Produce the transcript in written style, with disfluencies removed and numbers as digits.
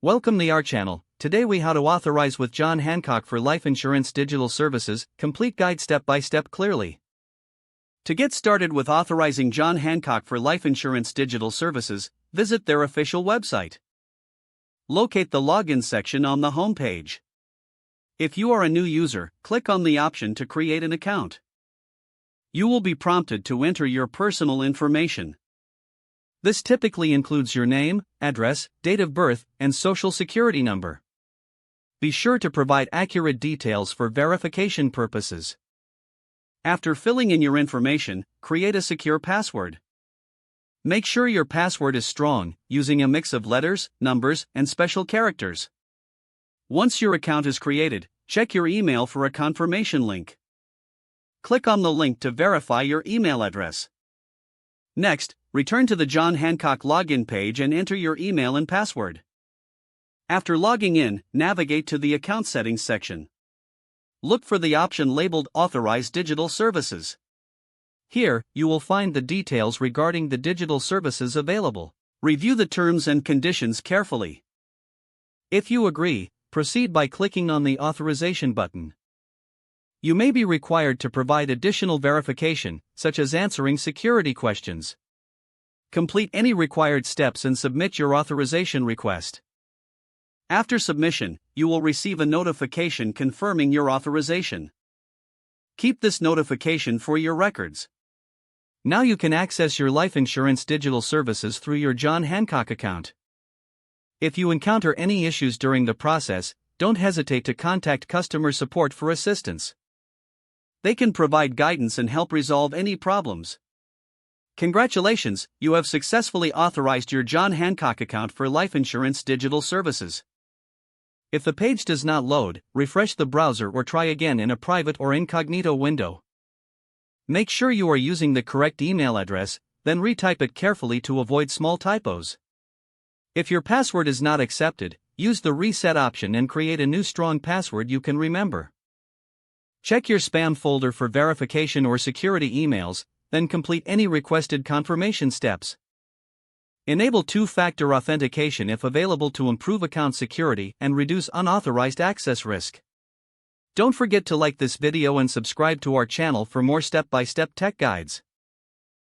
Welcome to our channel. Today we how to authorize with John Hancock for life insurance digital services, complete guide step by step clearly. To get started with authorizing John Hancock for life insurance digital services, visit their official website. Locate the login section on the home page. If you are a new user, click on the option to create an account. You will be prompted to enter your personal information. This typically includes your name, address, date of birth, and social security number. Be sure to provide accurate details for verification purposes. After filling in your information, create a secure password. Make sure your password is strong, using a mix of letters, numbers, and special characters. Once your account is created, check your email for a confirmation link. Click on the link to verify your email address. Next, return to the John Hancock login page and enter your email and password. After logging in, navigate to the Account Settings section. Look for the option labeled Authorize Digital Services. Here, you will find the details regarding the digital services available. Review the terms and conditions carefully. If you agree, proceed by clicking on the Authorization button. You may be required to provide additional verification, such as answering security questions. Complete any required steps and submit your authorization request. After submission, you will receive a notification confirming your authorization. Keep this notification for your records. Now you can access your life insurance digital services through your John Hancock account. If you encounter any issues during the process, don't hesitate to contact customer support for assistance. They can provide guidance and help resolve any problems. Congratulations, you have successfully authorized your John Hancock account for life insurance digital services. If the page does not load, refresh the browser or try again in a private or incognito window. Make sure you are using the correct email address, then retype it carefully to avoid small typos. If your password is not accepted, use the reset option and create a new strong password you can remember. Check your spam folder for verification or security emails, then complete any requested confirmation steps. Enable two-factor authentication if available to improve account security and reduce unauthorized access risk. Don't forget to like this video and subscribe to our channel for more step-by-step tech guides.